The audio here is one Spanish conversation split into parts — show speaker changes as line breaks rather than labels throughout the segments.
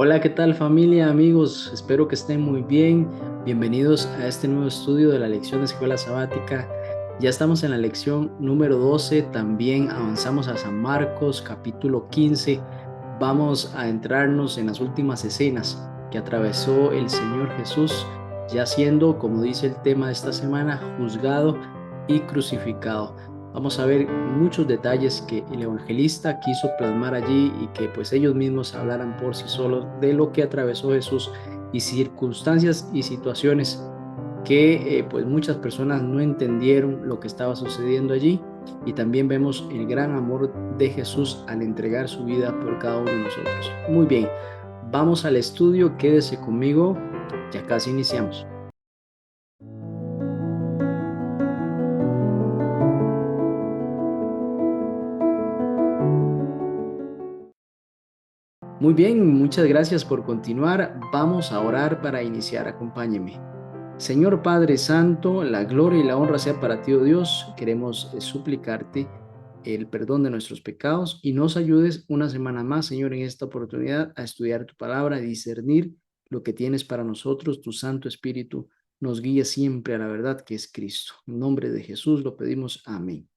Hola, ¿qué tal familia, amigos? Espero que estén muy bien. Bienvenidos a este nuevo estudio de la lección de Escuela Sabática. Ya estamos en la lección número 12. También avanzamos a San Marcos, capítulo 15. Vamos a entrarnos en las últimas escenas que atravesó el Señor Jesús, ya siendo, como dice el tema de esta semana, juzgado y crucificado. Vamos a ver muchos detalles que el evangelista quiso plasmar allí y que pues ellos mismos hablaran por sí solos de lo que atravesó Jesús y circunstancias y situaciones que pues muchas personas no entendieron lo que estaba sucediendo allí, y también vemos el gran amor de Jesús al entregar su vida por cada uno de nosotros. Muy bien, vamos al estudio, quédese conmigo, ya casi iniciamos. Muy bien, muchas gracias por continuar. Vamos a orar para iniciar. Acompáñeme. Señor Padre Santo, la gloria y la honra sea para ti, oh Dios. Queremos suplicarte el perdón de nuestros pecados y nos ayudes una semana más, Señor, en esta oportunidad a estudiar tu palabra, a discernir lo que tienes para nosotros. Tu Santo Espíritu nos guía siempre a la verdad que es Cristo. En nombre de Jesús lo pedimos. Amén.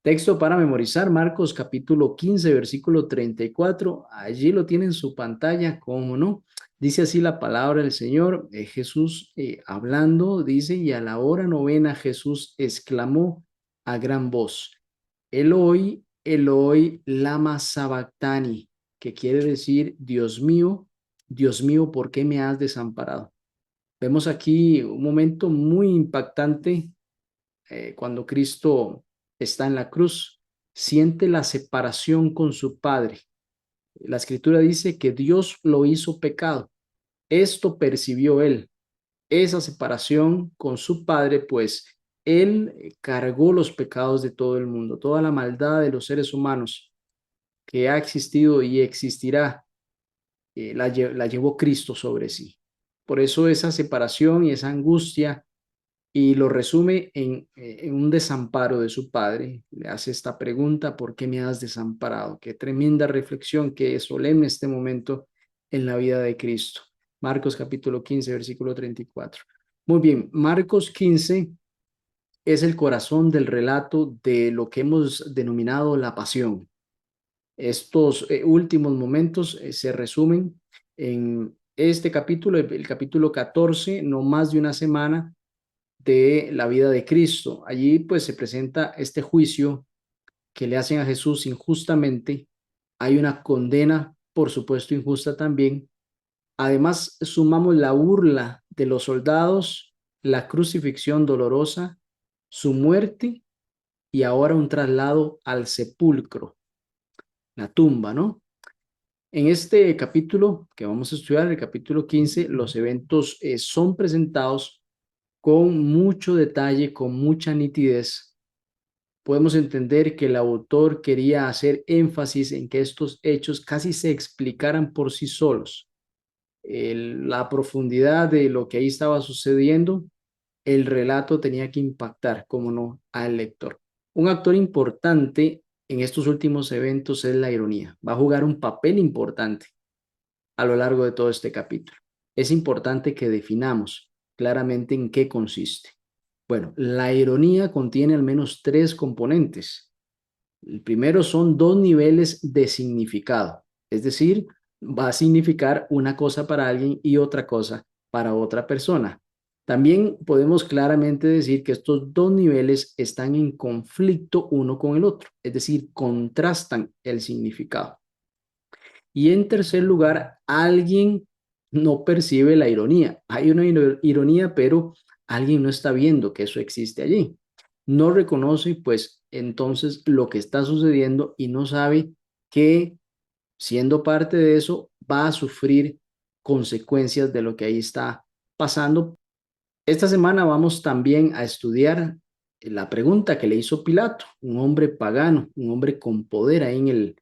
Texto para memorizar, Marcos capítulo 15, versículo 34. Allí lo tiene en su pantalla, ¿cómo no? Dice así la palabra del Señor. Jesús hablando, dice, y a la hora novena Jesús exclamó a gran voz, Eloi, Eloi, lama sabactani, que quiere decir, Dios mío, ¿por qué me has desamparado? Vemos aquí un momento muy impactante cuando Cristo está en la cruz, siente la separación con su Padre. La Escritura dice que Dios lo hizo pecado. Esto percibió él, esa separación con su Padre, pues él cargó los pecados de todo el mundo, toda la maldad de los seres humanos que ha existido y existirá, la llevó Cristo sobre sí. Por eso esa separación y esa angustia, y lo resume en un desamparo de su padre. Le hace esta pregunta: ¿por qué me has desamparado? Qué tremenda reflexión, qué solemne este momento en la vida de Cristo. Marcos capítulo 15, versículo 34. Muy bien, Marcos 15 es el corazón del relato de lo que hemos denominado la pasión. Estos últimos momentos se resumen en este capítulo, el capítulo 14, no más de una semana de la vida de Cristo. Allí pues se presenta este juicio que le hacen a Jesús injustamente. Hay una condena, por supuesto, injusta también. Además, sumamos la burla de los soldados, la crucifixión dolorosa, su muerte y ahora un traslado al sepulcro, la tumba, ¿no? En este capítulo que vamos a estudiar, el capítulo 15, los eventos son presentados con mucho detalle, con mucha nitidez. Podemos entender que el autor quería hacer énfasis en que estos hechos casi se explicaran por sí solos. La profundidad de lo que ahí estaba sucediendo, el relato tenía que impactar, como no, al lector. Un actor importante en estos últimos eventos es la ironía. Va a jugar un papel importante a lo largo de todo este capítulo. Es importante que definamos claramente en qué consiste. Bueno, la ironía contiene al menos tres componentes. El primero son dos niveles de significado, es decir, va a significar una cosa para alguien y otra cosa para otra persona. También podemos claramente decir que estos dos niveles están en conflicto uno con el otro, es decir, contrastan el significado. Y en tercer lugar, alguien no percibe la ironía. Hay una ironía, pero alguien no está viendo que eso existe allí. No reconoce, pues, entonces lo que está sucediendo y no sabe que, siendo parte de eso, va a sufrir consecuencias de lo que ahí está pasando. Esta semana vamos también a estudiar la pregunta que le hizo Pilato, un hombre pagano, un hombre con poder ahí en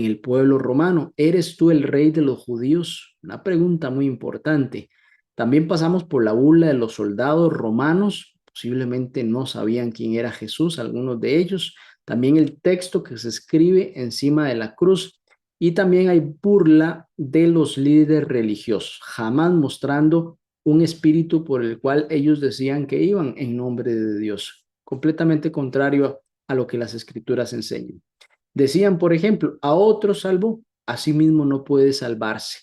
el pueblo romano. ¿Eres tú el rey de los judíos? Una pregunta muy importante. También pasamos por la burla de los soldados romanos. Posiblemente no sabían quién era Jesús, algunos de ellos. También el texto que se escribe encima de la cruz Y también hay burla de los líderes religiosos, jamás mostrando un espíritu por el cual ellos decían que iban en nombre de Dios, completamente contrario a lo que las escrituras enseñan. Decían, por ejemplo, a otro salvó, a sí mismo no puede salvarse.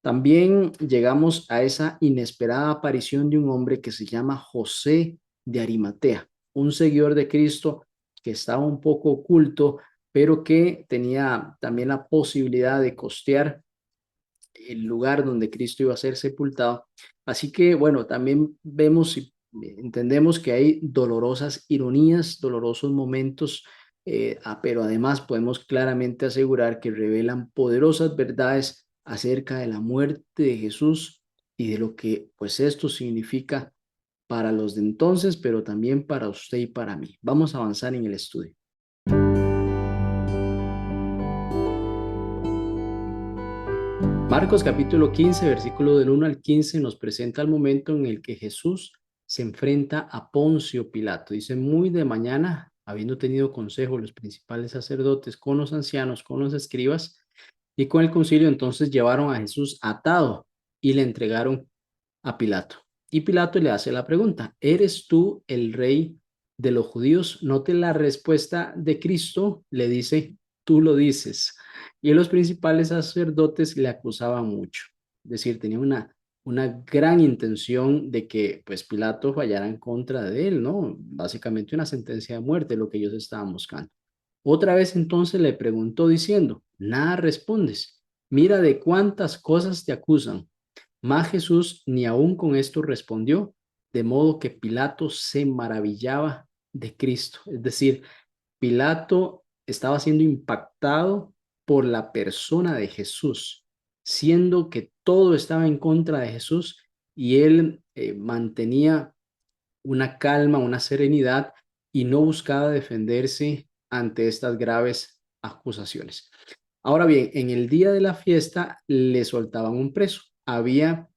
También llegamos a esa inesperada aparición de un hombre que se llama José de Arimatea, un seguidor de Cristo que estaba un poco oculto, pero que tenía también la posibilidad de costear el lugar donde Cristo iba a ser sepultado. Así que, bueno, también vemos y entendemos que hay dolorosas ironías, dolorosos momentos, pero además podemos claramente asegurar que revelan poderosas verdades acerca de la muerte de Jesús y de lo que pues esto significa para los de entonces, pero también para usted y para mí. Vamos a avanzar en el estudio. Marcos capítulo 15, versículo del 1 al 15 nos presenta el momento en el que Jesús se enfrenta a Poncio Pilato. Dice, muy de mañana, habiendo tenido consejo los principales sacerdotes con los ancianos, con los escribas y con el concilio, entonces llevaron a Jesús atado y le entregaron a Pilato. Y Pilato le hace la pregunta, ¿eres tú el rey de los judíos? Note la respuesta de Cristo, le dice, tú lo dices. Y los principales sacerdotes le acusaban mucho. Es decir, tenía una gran intención de que pues Pilato fallara en contra de él, ¿no? Básicamente una sentencia de muerte, lo que ellos estaban buscando. Otra vez entonces le preguntó diciendo, nada respondes. Mira de cuántas cosas te acusan. Mas Jesús ni aun con esto respondió, de modo que Pilato se maravillaba de Cristo. Es decir, Pilato estaba siendo impactado por la persona de Jesús, siendo que todo estaba en contra de Jesús y él mantenía una calma, una serenidad y no buscaba defenderse ante estas graves acusaciones. Ahora bien, en el día de la fiesta le soltaban un preso. Había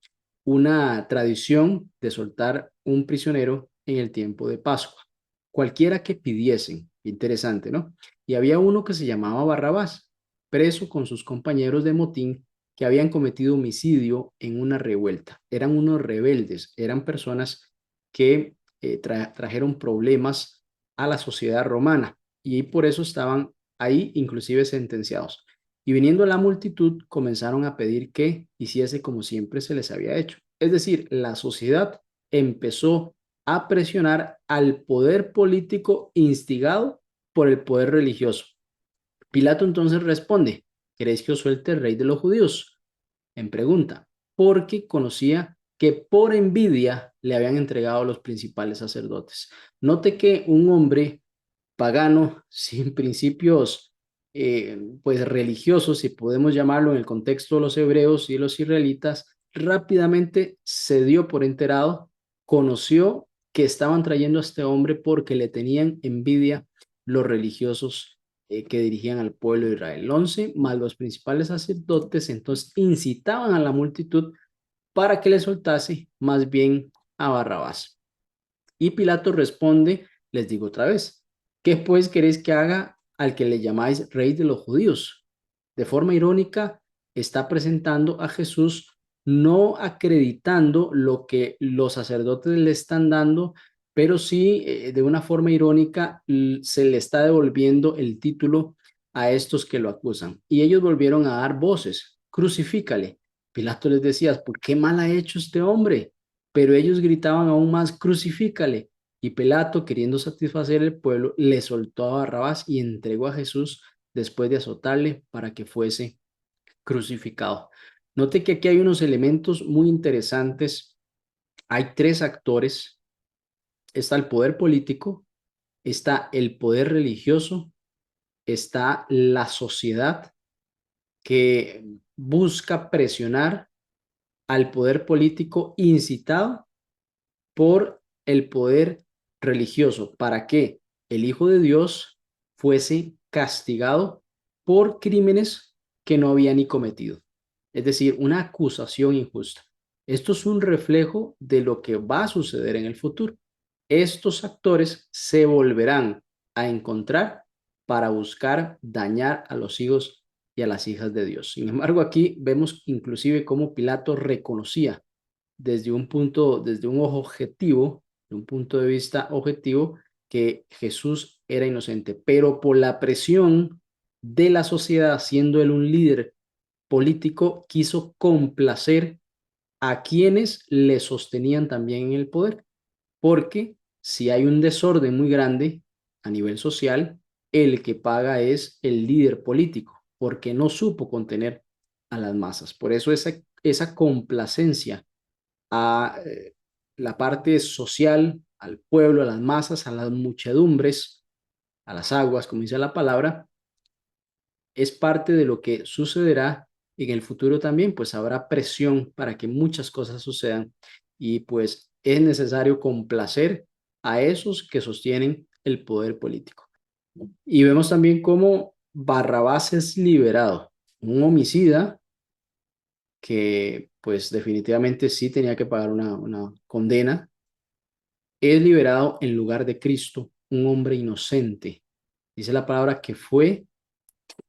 una tradición de soltar un prisionero en el tiempo de Pascua, cualquiera que pidiesen. Interesante, ¿no? Y había uno que se llamaba Barrabás, preso con sus compañeros de motín que habían cometido homicidio en una revuelta. Eran unos rebeldes, eran personas que trajeron problemas a la sociedad romana y por eso estaban ahí inclusive sentenciados. Y viniendo la multitud, comenzaron a pedir que hiciese como siempre se les había hecho. Es decir, la sociedad empezó a presionar al poder político instigado por el poder religioso. Pilato entonces responde, ¿queréis que os suelte el rey de los judíos? En pregunta, porque conocía que por envidia le habían entregado a los principales sacerdotes. Note que un hombre pagano, sin principios pues religiosos, si podemos llamarlo en el contexto de los hebreos y los israelitas, rápidamente se dio por enterado, conoció que estaban trayendo a este hombre porque le tenían envidia los religiosos que dirigían al pueblo de Israel. 11 más los principales sacerdotes entonces incitaban a la multitud para que le soltase más bien a Barrabás. Y Pilato responde, les digo otra vez, ¿qué pues queréis que haga al que le llamáis rey de los judíos? De forma irónica, está presentando a Jesús no acreditando lo que los sacerdotes le están dando, pero sí de una forma irónica se le está devolviendo el título a estos que lo acusan. Y ellos volvieron a dar voces, crucifícale. Pilato les decía, ¿por qué mal ha hecho este hombre? Pero ellos gritaban aún más, crucifícale. Y Pilato, queriendo satisfacer el pueblo, le soltó a Barrabás y entregó a Jesús después de azotarle para que fuese crucificado. Note que aquí hay unos elementos muy interesantes. Hay tres actores. Está el poder político, está el poder religioso, está la sociedad que busca presionar al poder político incitado por el poder religioso para que el Hijo de Dios fuese castigado por crímenes que no había ni cometido. Es decir, una acusación injusta. Esto es un reflejo de lo que va a suceder en el futuro. Estos actores se volverán a encontrar para buscar dañar a los hijos y a las hijas de Dios. Sin embargo, aquí vemos inclusive cómo Pilato reconocía desde un ojo objetivo, de un punto de vista objetivo, que Jesús era inocente, pero por la presión de la sociedad, siendo él un líder político, quiso complacer a quienes le sostenían también en el poder, porque si hay un desorden muy grande a nivel social, el que paga es el líder político, porque no supo contener a las masas. Por eso esa complacencia a la parte social, al pueblo, a las masas, a las muchedumbres, a las aguas, como dice la palabra, es parte de lo que sucederá en el futuro también, pues habrá presión para que muchas cosas sucedan y pues es necesario complacer a esos que sostienen el poder político. Y vemos también cómo Barrabás es liberado, un homicida que pues definitivamente sí tenía que pagar una condena, es liberado en lugar de Cristo, un hombre inocente. Dice la palabra que fue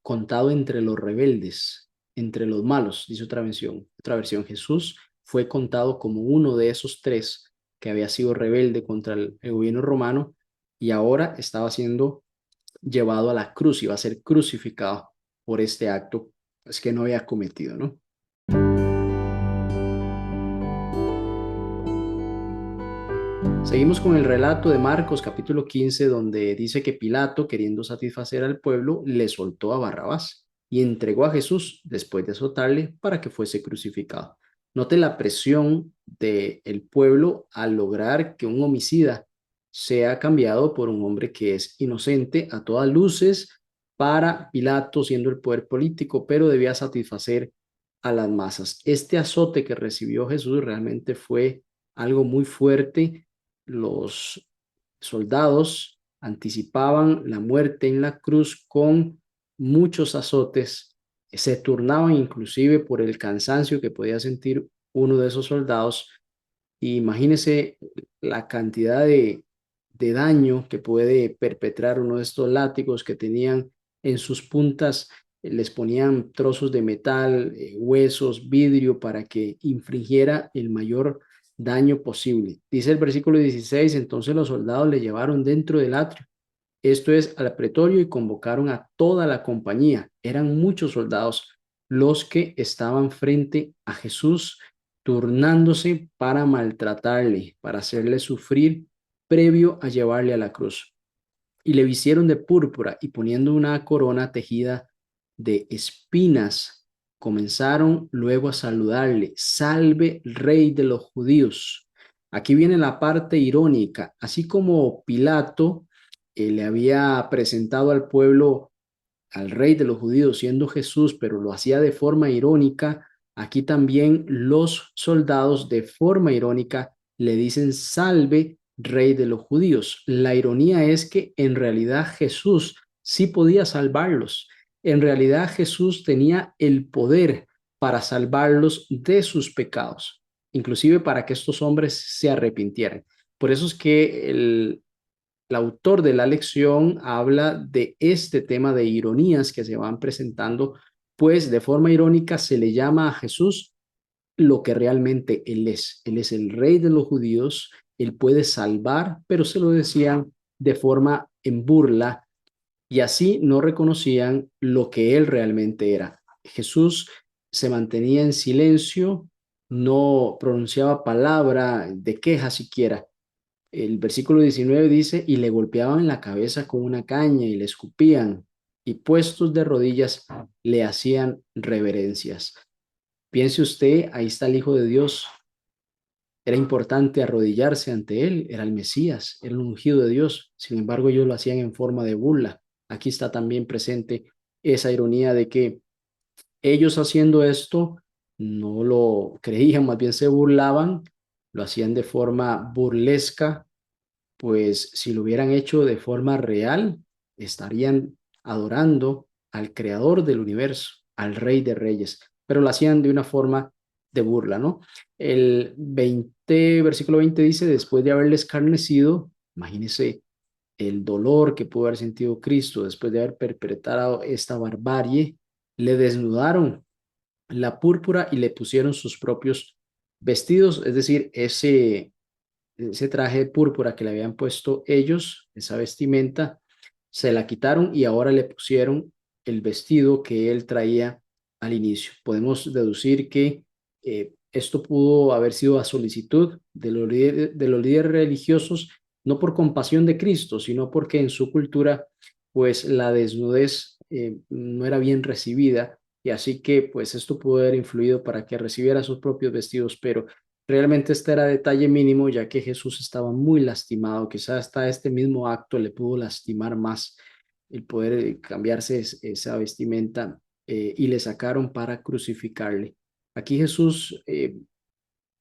contado entre los rebeldes, entre los malos, dice otra versión. Otra versión, Jesús fue contado como uno de esos tres que había sido rebelde contra el gobierno romano y ahora estaba siendo llevado a la cruz y va a ser crucificado por este acto pues, que no había cometido, ¿no? Seguimos con el relato de Marcos capítulo 15, donde dice que Pilato, queriendo satisfacer al pueblo, le soltó a Barrabás y entregó a Jesús después de azotarle para que fuese crucificado. Note la presión del pueblo al lograr que un homicida sea cambiado por un hombre que es inocente a todas luces para Pilato, siendo el poder político, pero debía satisfacer a las masas. Este azote que recibió Jesús realmente fue algo muy fuerte. Los soldados anticipaban la muerte en la cruz con muchos azotes, se turnaban inclusive por el cansancio que podía sentir uno de esos soldados. Y imagínese la cantidad de daño que puede perpetrar uno de estos látigos que tenían en sus puntas, les ponían trozos de metal, huesos, vidrio para que infringiera el mayor daño posible. Dice el versículo 16, entonces los soldados le llevaron dentro del atrio, esto es al pretorio, y convocaron a toda la compañía. Eran muchos soldados los que estaban frente a Jesús, turnándose para maltratarle, para hacerle sufrir previo a llevarle a la cruz. Y le vistieron de púrpura y poniendo una corona tejida de espinas, comenzaron luego a saludarle, salve rey de los judíos. Aquí viene la parte irónica, así como Pilato le había presentado al pueblo al rey de los judíos siendo Jesús, pero lo hacía de forma irónica. Aquí también los soldados de forma irónica le dicen salve rey de los judíos. La ironía es que en realidad Jesús sí podía salvarlos. En realidad Jesús tenía el poder para salvarlos de sus pecados, inclusive para que estos hombres se arrepintieran. Por eso es que el autor de la lección habla de este tema de ironías que se van presentando, pues de forma irónica se le llama a Jesús lo que realmente Él es. Él es el rey de los judíos, Él puede salvar, pero se lo decían de forma en burla y así no reconocían lo que Él realmente era. Jesús se mantenía en silencio, no pronunciaba palabra de queja siquiera. El versículo 19 dice, y le golpeaban la cabeza con una caña y le escupían, y puestos de rodillas le hacían reverencias. Piense usted, ahí está el Hijo de Dios. Era importante arrodillarse ante él, era el Mesías, era el ungido de Dios. Sin embargo, ellos lo hacían en forma de burla. Aquí está también presente esa ironía de que ellos haciendo esto no lo creían, más bien se burlaban, lo hacían de forma burlesca, pues si lo hubieran hecho de forma real, estarían adorando al creador del universo, al rey de reyes, pero lo hacían de una forma de burla, ¿no? Versículo 20 dice, después de haberle escarnecido, imagínense el dolor que pudo haber sentido Cristo después de haber perpetrado esta barbarie, Le desnudaron la púrpura y le pusieron sus propios vestidos, es decir, ese traje de púrpura que le habían puesto ellos, esa vestimenta, se la quitaron y ahora le pusieron el vestido que él traía al inicio. Podemos deducir que esto pudo haber sido a solicitud de los líderes religiosos, no por compasión de Cristo, sino porque en su cultura, pues la desnudez no era bien recibida y así que pues esto pudo haber influido para que recibiera sus propios vestidos, pero realmente este era detalle mínimo, ya que Jesús estaba muy lastimado. Quizás hasta este mismo acto le pudo lastimar más el poder cambiarse esa vestimenta y le sacaron para crucificarle. Aquí Jesús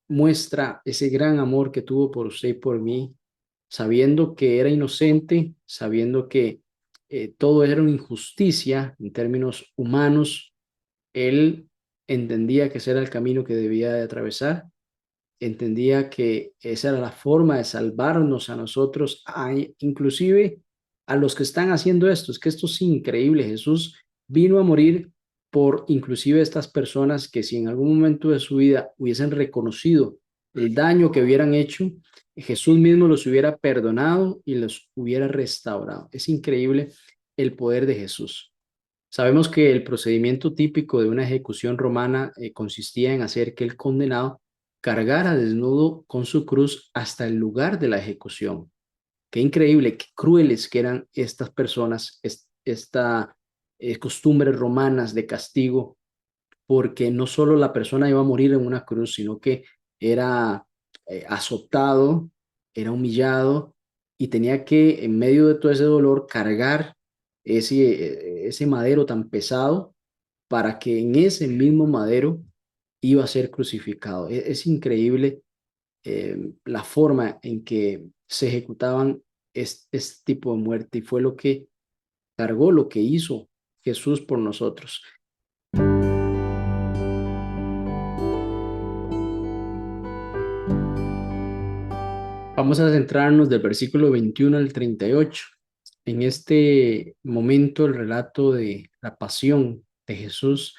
muestra ese gran amor que tuvo por usted y por mí, sabiendo que era inocente, sabiendo que todo era una injusticia en términos humanos. Él entendía que ese era el camino que debía de atravesar, entendía que esa era la forma de salvarnos a nosotros, inclusive a los que están haciendo esto. Es que esto es increíble. Jesús vino a morir por inclusive estas personas que si en algún momento de su vida hubiesen reconocido el daño que hubieran hecho, Jesús mismo los hubiera perdonado y los hubiera restaurado. Es increíble el poder de Jesús. Sabemos que el procedimiento típico de una ejecución romana consistía en hacer que el condenado cargara desnudo con su cruz hasta el lugar de la ejecución. Qué increíble, qué crueles que eran estas personas, esta costumbres romanas de castigo, porque no solo la persona iba a morir en una cruz, sino que era azotado, era humillado y tenía que, en medio de todo ese dolor, cargar ese madero tan pesado para que en ese mismo madero iba a ser crucificado. Es increíble la forma en que se ejecutaban este tipo de muerte y fue lo que cargó, lo que hizo Jesús por nosotros. Vamos a centrarnos del versículo 21 al 38. En este momento, el relato de la pasión de Jesús.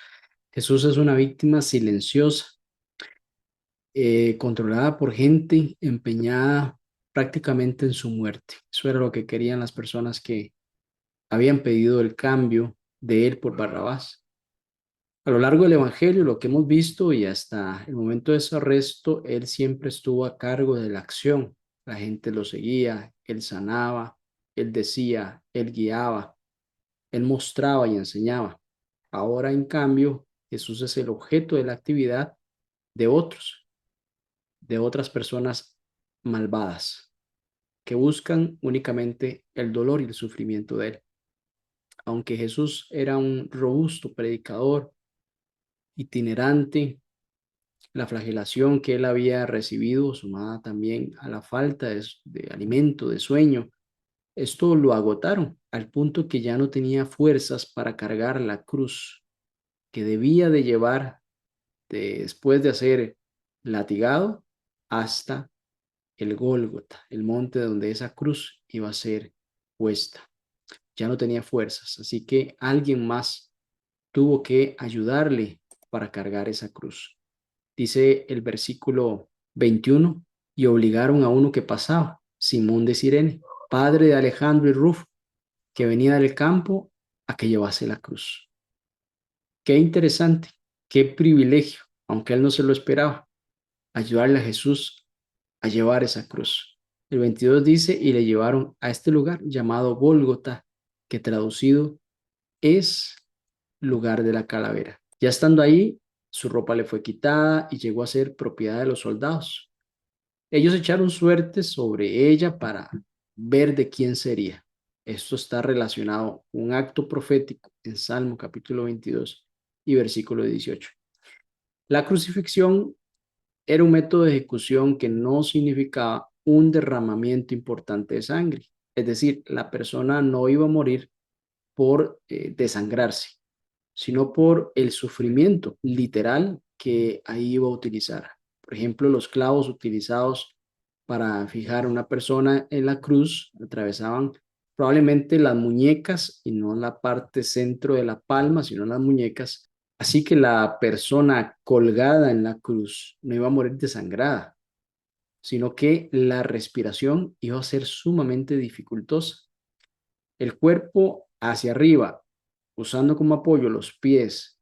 Jesús es una víctima silenciosa, controlada por gente empeñada prácticamente en su muerte. Eso era lo que querían las personas que habían pedido el cambio de él por Barrabás. A lo largo del Evangelio, lo que hemos visto y hasta el momento de su arresto, él siempre estuvo a cargo de la acción. La gente lo seguía, él sanaba, él decía, él guiaba, él mostraba y enseñaba. Ahora, en cambio, Jesús es el objeto de la actividad de otros, de otras personas malvadas, que buscan únicamente el dolor y el sufrimiento de él. Aunque Jesús era un robusto predicador, itinerante, la flagelación que él había recibido, sumada también a la falta de alimento, de sueño, esto lo agotaron al punto que ya no tenía fuerzas para cargar la cruz que debía de llevar después de ser latigado hasta el Gólgota, el monte donde esa cruz iba a ser puesta. Ya no tenía fuerzas, así que alguien más tuvo que ayudarle para cargar esa cruz. Dice el versículo 21, y obligaron a uno que pasaba, Simón de Cirene, padre de Alejandro y Rufo, que venía del campo, a que llevase la cruz. Qué interesante, qué privilegio, aunque él no se lo esperaba, ayudarle a Jesús a llevar esa cruz. El 22 dice, y le llevaron a este lugar llamado Gólgota, que traducido es lugar de la calavera. Ya estando ahí, su ropa le fue quitada y llegó a ser propiedad de los soldados. Ellos echaron suerte sobre ella para ver de quién sería. Esto está relacionado con un acto profético en Salmo capítulo 22 y versículo 18. La crucifixión era un método de ejecución que no significaba un derramamiento importante de sangre. Es decir, la persona no iba a morir por desangrarse, sino por el sufrimiento literal que ahí iba a utilizar. Por ejemplo, los clavos utilizados para fijar a una persona en la cruz atravesaban probablemente las muñecas y no la parte centro de la palma, sino las muñecas. Así que la persona colgada en la cruz no iba a morir desangrada, sino que la respiración iba a ser sumamente dificultosa. El cuerpo hacia arriba, usando como apoyo los pies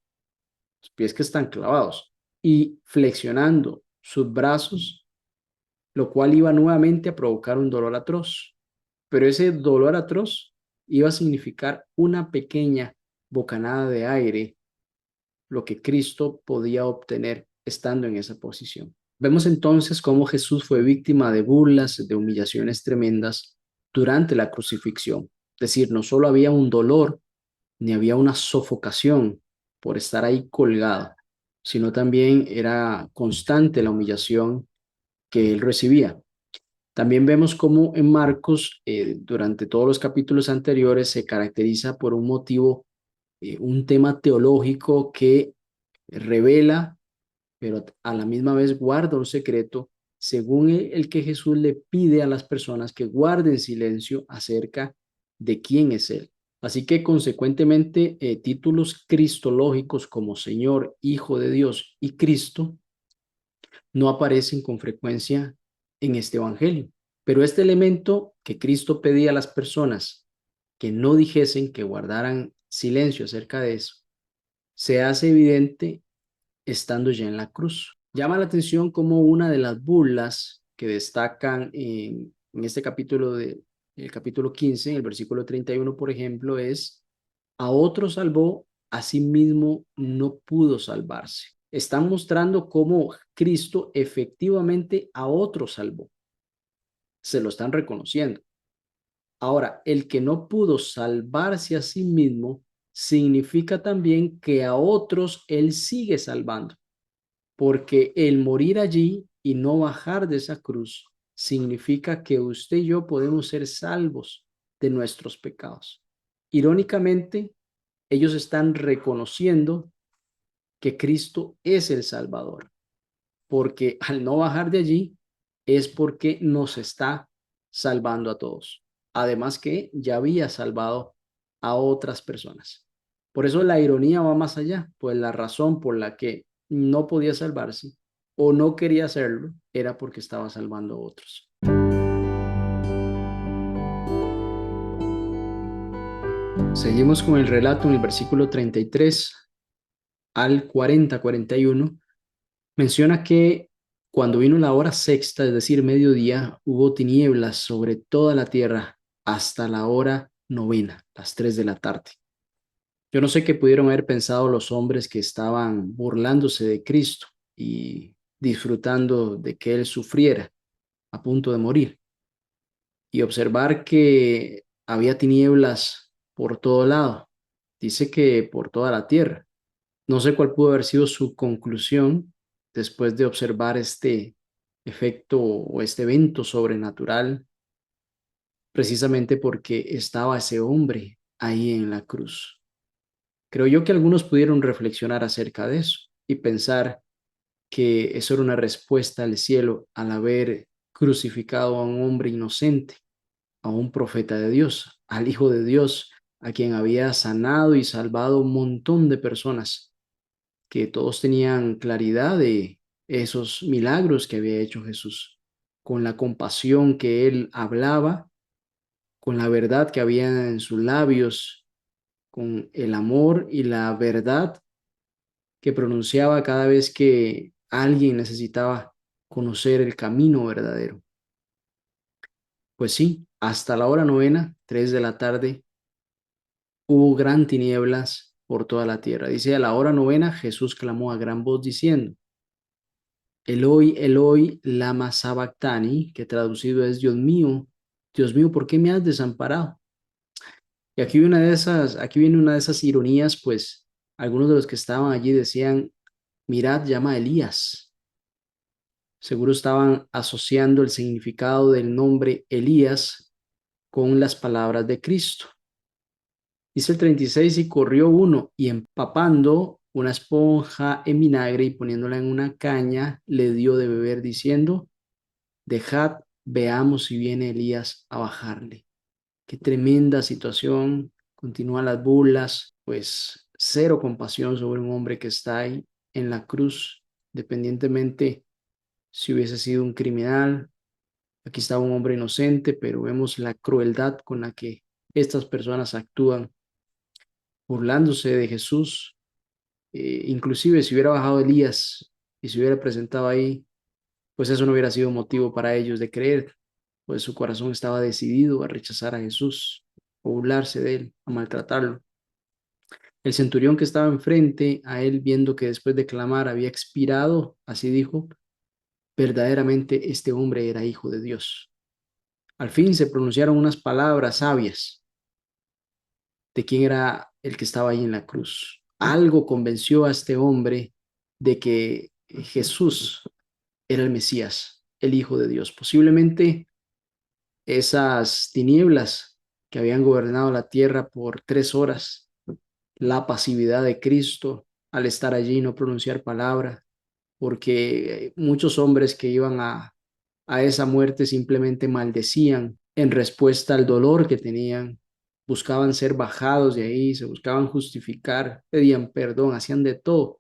que están clavados, y flexionando sus brazos, lo cual iba nuevamente a provocar un dolor atroz. Pero ese dolor atroz iba a significar una pequeña bocanada de aire, lo que Cristo podía obtener estando en esa posición. Vemos entonces cómo Jesús fue víctima de burlas, de humillaciones tremendas durante la crucifixión. Es decir, no solo había un dolor, ni había una sofocación por estar ahí colgado, sino también era constante la humillación que él recibía. También vemos cómo en Marcos, durante todos los capítulos anteriores, se caracteriza por un motivo, un tema teológico que revela, pero a la misma vez guarda un secreto, según el que Jesús le pide a las personas que guarden silencio acerca de quién es Él. Así que consecuentemente, títulos cristológicos como Señor, Hijo de Dios y Cristo no aparecen con frecuencia en este Evangelio. Pero este elemento que Cristo pedía a las personas que no dijesen, que guardaran silencio acerca de eso, se hace evidente estando ya en la cruz. Llama la atención como una de las burlas que destacan en este capítulo el capítulo 15, en el versículo 31, por ejemplo, es: a otro salvó, a sí mismo no pudo salvarse. Están mostrando cómo Cristo efectivamente a otro salvó. Se lo están reconociendo. Ahora, el que no pudo salvarse a sí mismo significa también que a otros él sigue salvando, porque el morir allí y no bajar de esa cruz significa que usted y yo podemos ser salvos de nuestros pecados. Irónicamente, ellos están reconociendo que Cristo es el Salvador, porque al no bajar de allí es porque nos está salvando a todos. Además que ya había salvado a otras personas. Por eso la ironía va más allá, pues la razón por la que no podía salvarse o no quería hacerlo era porque estaba salvando a otros. Seguimos con el relato en el versículo 33 al 40-41. Menciona que cuando vino la hora sexta, es decir, mediodía, hubo tinieblas sobre toda la tierra hasta la hora novena, las 3 de la tarde. Yo no sé qué pudieron haber pensado los hombres que estaban burlándose de Cristo y disfrutando de que Él sufriera a punto de morir, y observar que había tinieblas por todo lado. Dice que por toda la tierra. No sé cuál pudo haber sido su conclusión después de observar este efecto o este evento sobrenatural, precisamente porque estaba ese hombre ahí en la cruz. Creo yo que algunos pudieron reflexionar acerca de eso y pensar que eso era una respuesta al cielo al haber crucificado a un hombre inocente, a un profeta de Dios, al Hijo de Dios, a quien había sanado y salvado un montón de personas, que todos tenían claridad de esos milagros que había hecho Jesús, con la compasión que él hablaba, con la verdad que había en sus labios, con el amor y la verdad que pronunciaba cada vez que alguien necesitaba conocer el camino verdadero. Pues sí, hasta la hora novena, 3 de la tarde, hubo gran tinieblas por toda la tierra. Dice: a la hora novena Jesús clamó a gran voz diciendo: Eloi, Eloi, lama sabactani, que traducido es: Dios mío, ¿por qué me has desamparado? Y aquí viene una de esas ironías, pues algunos de los que estaban allí decían: mirad, llama a Elías. Seguro estaban asociando el significado del nombre Elías con las palabras de Cristo. Dice el 36: y corrió uno y empapando una esponja en vinagre y poniéndola en una caña, le dio de beber diciendo: dejad, veamos si viene Elías a bajarle. Qué tremenda situación. Continúan las burlas, pues cero compasión sobre un hombre que está ahí en la cruz, dependientemente si hubiese sido un criminal. Aquí estaba un hombre inocente, pero vemos la crueldad con la que estas personas actúan, burlándose de Jesús. Inclusive si hubiera bajado Elías y se hubiera presentado ahí, pues eso no hubiera sido motivo para ellos de creer, pues su corazón estaba decidido a rechazar a Jesús, a burlarse de él, a maltratarlo. El centurión que estaba enfrente a él, viendo que después de clamar había expirado, así dijo, verdaderamente este hombre era hijo de Dios. Al fin se pronunciaron unas palabras sabias de quién era el que estaba ahí en la cruz. Algo convenció a este hombre de que Jesús era el Mesías, el Hijo de Dios. Posiblemente esas tinieblas que habían gobernado la tierra por 3 horas, la pasividad de Cristo al estar allí y no pronunciar palabra, porque muchos hombres que iban a esa muerte simplemente maldecían en respuesta al dolor que tenían, buscaban ser bajados de ahí, se buscaban justificar, pedían perdón, hacían de todo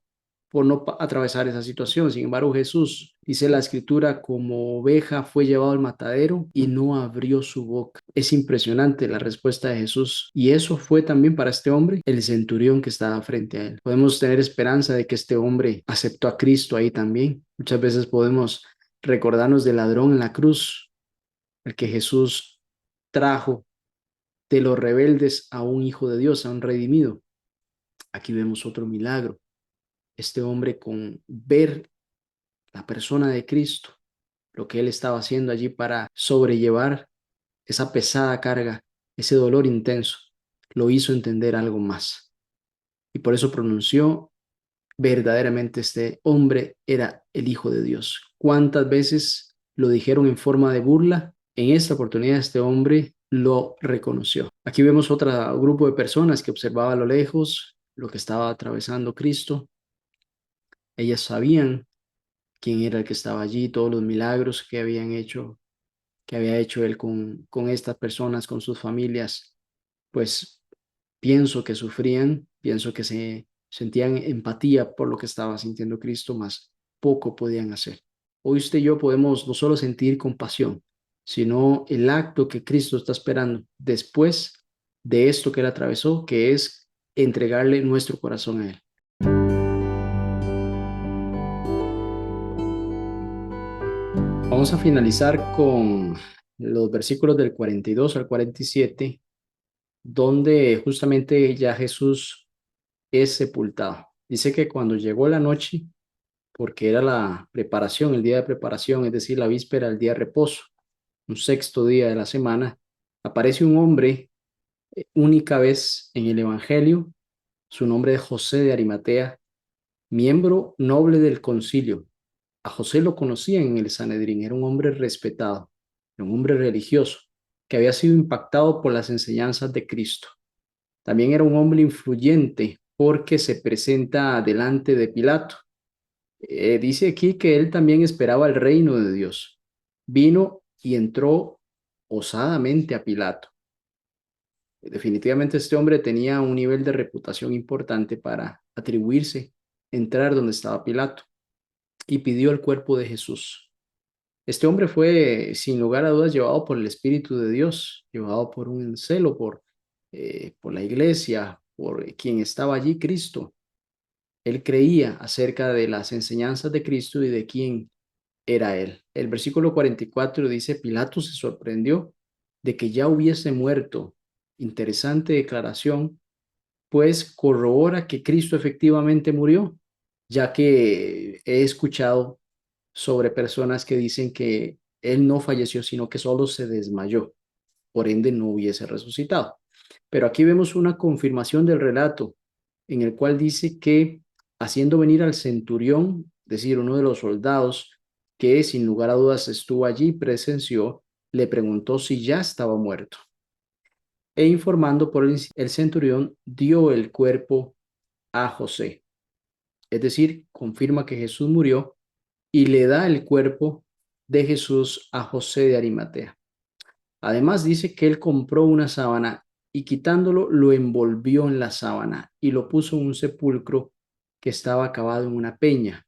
por no atravesar esa situación. Sin embargo, Jesús, dice la escritura, como oveja fue llevado al matadero y no abrió su boca. Es impresionante la respuesta de Jesús. Y eso fue también para este hombre, el centurión que estaba frente a él. Podemos tener esperanza de que este hombre aceptó a Cristo ahí también. Muchas veces podemos recordarnos del ladrón en la cruz, el que Jesús trajo de los rebeldes a un hijo de Dios, a un redimido. Aquí vemos otro milagro. Este hombre, con ver la persona de Cristo, lo que él estaba haciendo allí para sobrellevar esa pesada carga, ese dolor intenso, lo hizo entender algo más. Y por eso pronunció, verdaderamente este hombre era el Hijo de Dios. ¿Cuántas veces lo dijeron en forma de burla? En esta oportunidad este hombre lo reconoció. Aquí vemos otro grupo de personas que observaba a lo lejos lo que estaba atravesando Cristo. Ellas sabían quién era el que estaba allí, todos los milagros que habían hecho, que había hecho él con estas personas, con sus familias. Pues pienso que sufrían, pienso que se sentían empatía por lo que estaba sintiendo Cristo, más poco podían hacer. Hoy usted y yo podemos no solo sentir compasión, sino el acto que Cristo está esperando después de esto que él atravesó, que es entregarle nuestro corazón a él. Vamos a finalizar con los versículos del 42 al 47, donde justamente ya Jesús es sepultado. Dice que cuando llegó la noche, porque era la preparación, el día de preparación, es decir, la víspera, el día de reposo, un sexto día de la semana, aparece un hombre, única vez en el Evangelio, su nombre es José de Arimatea, miembro noble del concilio. A José lo conocían en el Sanedrín, era un hombre respetado, era un hombre religioso, que había sido impactado por las enseñanzas de Cristo. También era un hombre influyente porque se presenta delante de Pilato. Dice aquí que él también esperaba el reino de Dios. Vino y entró osadamente a Pilato. Definitivamente este hombre tenía un nivel de reputación importante para atribuirse, entrar donde estaba Pilato y pidió el cuerpo de Jesús. Este hombre fue, sin lugar a dudas, llevado por el Espíritu de Dios, llevado por un celo por la iglesia, por quien estaba allí, Cristo. Él creía acerca de las enseñanzas de Cristo y de quién era él. El versículo 44 dice, Pilato se sorprendió de que ya hubiese muerto. Interesante declaración, pues corrobora que Cristo efectivamente murió, ya que he escuchado sobre personas que dicen que él no falleció, sino que solo se desmayó, por ende no hubiese resucitado. Pero aquí vemos una confirmación del relato en el cual dice que haciendo venir al centurión, es decir, uno de los soldados que sin lugar a dudas estuvo allí, presenció, le preguntó si ya estaba muerto. E informando por el centurión, dio el cuerpo a José. Es decir, confirma que Jesús murió y le da el cuerpo de Jesús a José de Arimatea. Además dice que él compró una sábana y quitándolo lo envolvió en la sábana y lo puso en un sepulcro que estaba cavado en una peña,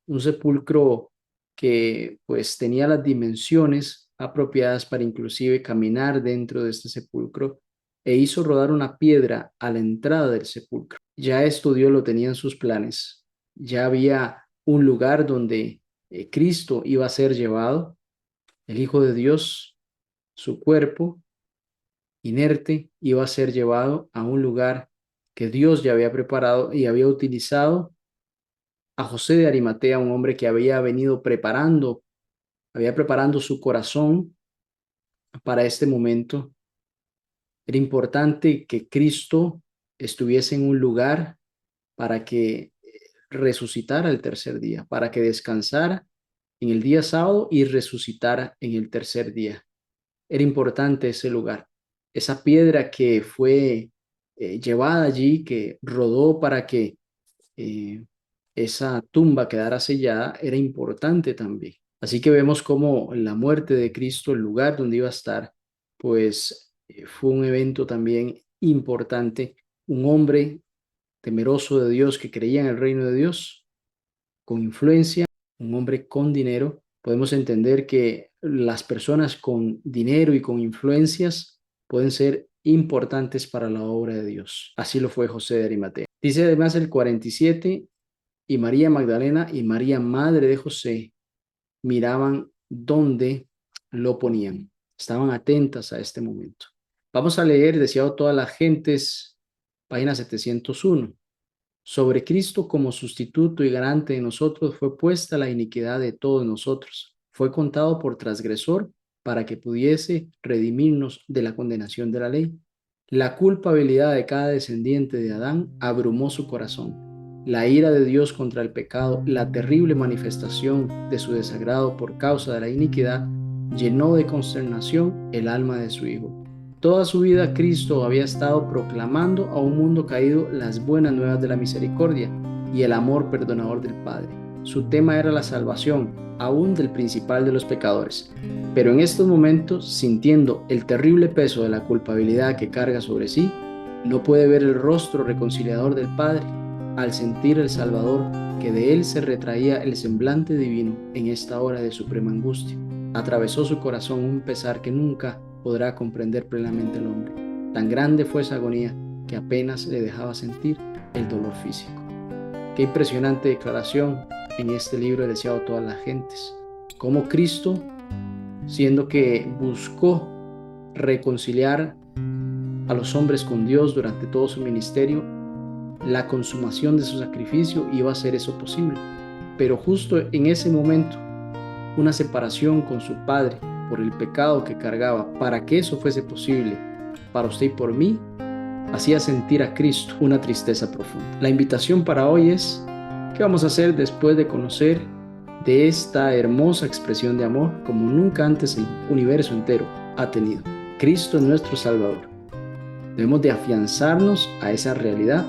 un sepulcro que pues tenía las dimensiones apropiadas para inclusive caminar dentro de este sepulcro e hizo rodar una piedra a la entrada del sepulcro. Ya esto Dios lo tenía en sus planes, ya había un lugar donde Cristo iba a ser llevado, el Hijo de Dios, su cuerpo inerte iba a ser llevado a un lugar que Dios ya había preparado y había utilizado a José de Arimatea, un hombre que había preparando su corazón para este momento. Era importante que Cristo estuviese en un lugar para que resucitara el tercer día, para que descansara en el día sábado y resucitara en el tercer día. Era importante ese lugar. Esa piedra que fue llevada allí, que rodó para que eh, esa tumba quedara sellada, era importante también. Así que vemos cómo la muerte de Cristo, el lugar donde iba a estar, pues fue un evento también importante. Un hombre temeroso de Dios que creía en el reino de Dios, con influencia, un hombre con dinero. Podemos entender que las personas con dinero y con influencias pueden ser importantes para la obra de Dios. Así lo fue José de Arimatea. Dice además el 47, y María Magdalena y María, madre de José, miraban dónde lo ponían. Estaban atentas a este momento. Vamos a leer, deseado todas las gentes, página 701. Sobre Cristo como sustituto y garante de nosotros fue puesta la iniquidad de todos nosotros. Fue contado por transgresor para que pudiese redimirnos de la condenación de la ley. La culpabilidad de cada descendiente de Adán abrumó su corazón. La ira de Dios contra el pecado, la terrible manifestación de su desagrado por causa de la iniquidad, llenó de consternación el alma de su Hijo. Toda su vida Cristo había estado proclamando a un mundo caído las buenas nuevas de la misericordia y el amor perdonador del Padre. Su tema era la salvación, aún del principal de los pecadores. Pero en estos momentos, sintiendo el terrible peso de la culpabilidad que carga sobre sí, no puede ver el rostro reconciliador del Padre al sentir el Salvador que de él se retraía el semblante divino en esta hora de suprema angustia. Atravesó su corazón un pesar que nunca podrá comprender plenamente el hombre. Tan grande fue esa agonía que apenas le dejaba sentir el dolor físico. Qué impresionante declaración en este libro deseado a todas las gentes. Cómo Cristo, siendo que buscó reconciliar a los hombres con Dios durante todo su ministerio, la consumación de su sacrificio iba a hacer eso posible. Pero justo en ese momento, una separación con su Padre por el pecado que cargaba, para que eso fuese posible para usted y por mí, hacía sentir a Cristo una tristeza profunda. La invitación para hoy es, ¿qué vamos a hacer después de conocer de esta hermosa expresión de amor como nunca antes el universo entero ha tenido? Cristo es nuestro Salvador. Debemos de afianzarnos a esa realidad,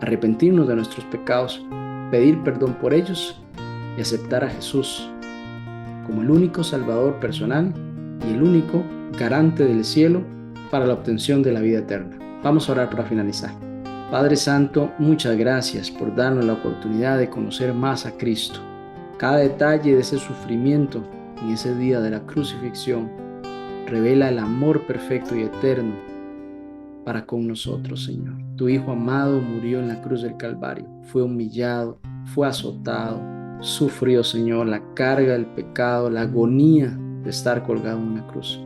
arrepentirnos de nuestros pecados, pedir perdón por ellos y aceptar a Jesús como el único Salvador personal y el único garante del cielo para la obtención de la vida eterna. Vamos a orar para finalizar. Padre Santo, muchas gracias por darnos la oportunidad de conocer más a Cristo. Cada detalle de ese sufrimiento en ese día de la crucifixión revela el amor perfecto y eterno para con nosotros, Señor. Tu Hijo amado murió en la cruz del Calvario, fue humillado, fue azotado, sufrió, Señor, la carga del pecado, la agonía de estar colgado en una cruz.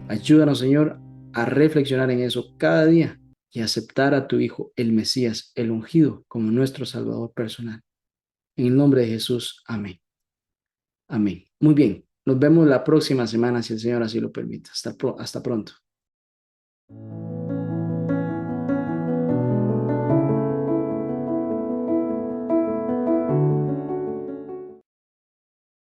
Ayúdanos, Señor, a reflexionar en eso cada día y aceptar a tu Hijo, el Mesías, el ungido, como nuestro Salvador personal. En el nombre de Jesús, amén. Amén. Muy bien, nos vemos la próxima semana, si el Señor así lo permite. Hasta pronto.